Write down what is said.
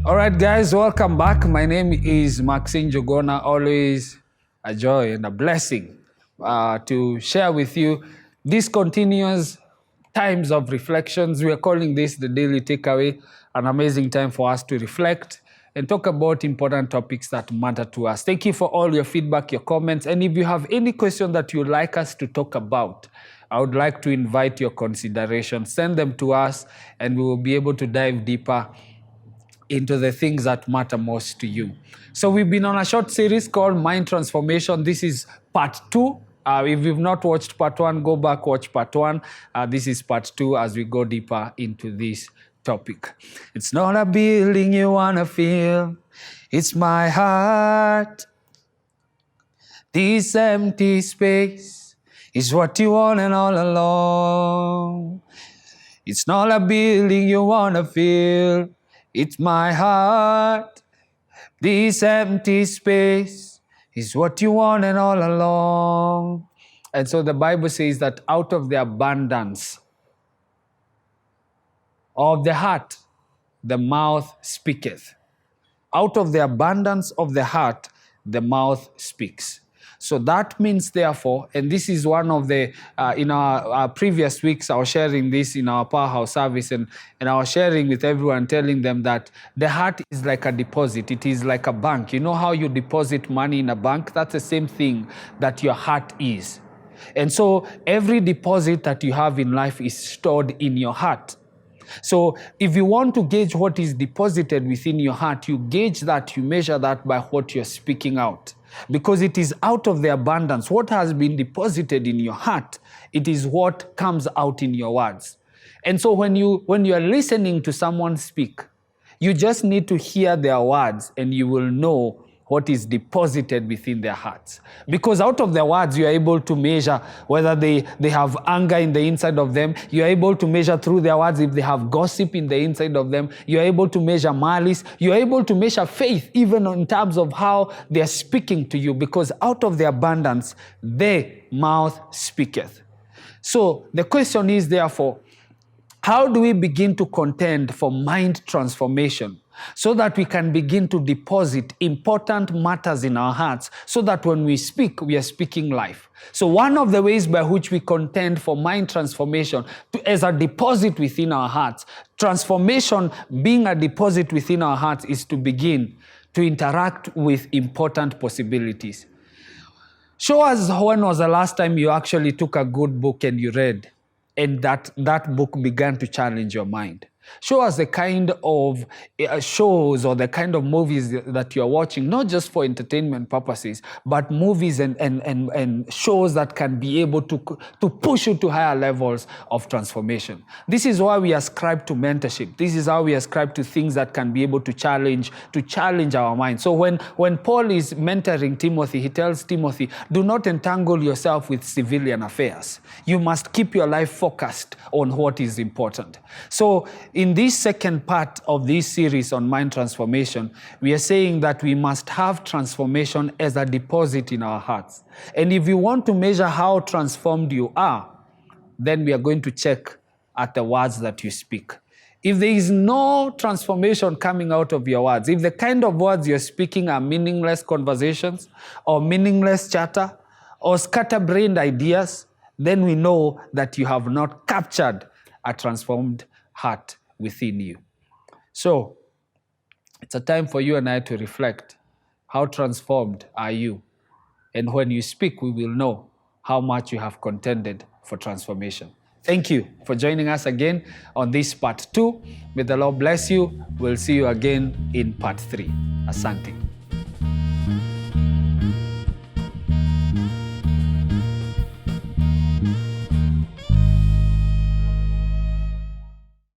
All right, guys, welcome back. My name is Maxine Jogona. Always a joy and a blessing to share with you these continuous times of reflections. We are calling this the Daily Takeaway, an amazing time for us to reflect and talk about important topics that matter to us. Thank you for all your feedback, your comments, and if you have any question that you'd like us to talk about, I would like to invite your consideration. Send them to us, and we will be able to dive deeper into the things that matter most to you. So we've been on a short series called Mind Transformation. This is part 2. If you've not watched part 1, go back, watch part 1. This is part 2 as we go deeper into this topic. It's not a building you want to feel. It's my heart. This empty space is what you wanted all along. It's not a building you want to feel. It's my heart. This empty space is what you wanted all along. And so the Bible says that out of the abundance of the heart, the mouth speaketh. Out of the abundance of the heart, the mouth speaks. So that means, therefore, and this is one of the, in our previous weeks, I was sharing this in our Powerhouse service, and I was sharing with everyone, telling them that the heart is like a deposit. It is like a bank. You know how you deposit money in a bank? That's the same thing that your heart is. And so every deposit that you have in life is stored in your heart. So if you want to gauge what is deposited within your heart, you gauge that, you measure that by what you're speaking out. Because it is out of the abundance. What has been deposited in your heart, it is what comes out in your words. And so when you are listening to someone speak, you just need to hear their words and you will know what is deposited within their hearts. Because out of their words, you are able to measure whether they have anger in the inside of them. You are able to measure through their words if they have gossip in the inside of them. You are able to measure malice. You are able to measure faith even in terms of how they are speaking to you. Because out of the abundance, the mouth speaketh. So the question is, therefore, how do we begin to contend for mind transformation so that we can begin to deposit important matters in our hearts so that when we speak, we are speaking life? So one of the ways by which we contend for mind transformation as a deposit within our hearts, transformation being a deposit within our hearts, is to begin to interact with important possibilities. Show us when was the last time you actually took a good book and you read, and that book began to challenge your mind. Show us the kind of shows or the kind of movies that you're watching, not just for entertainment purposes, but movies and shows that can be able to push you to higher levels of transformation. This is why we ascribe to mentorship. This is how we ascribe to things that can be able to challenge our mind. So when Paul is mentoring Timothy, he tells Timothy, do not entangle yourself with civilian affairs. You must keep your life focused on what is important. So in this second part of this series on mind transformation, we are saying that we must have transformation as a deposit in our hearts. And if you want to measure how transformed you are, then we are going to check at the words that you speak. If there is no transformation coming out of your words, if the kind of words you're speaking are meaningless conversations or meaningless chatter or scatterbrained ideas, then we know that you have not captured a transformed heart within you. So it's a time for you and I to reflect. How transformed are you? And when you speak, we will know how much you have contended for transformation. Thank you for joining us again on this part 2. May the Lord bless you. We'll see you again in part 3. Asante.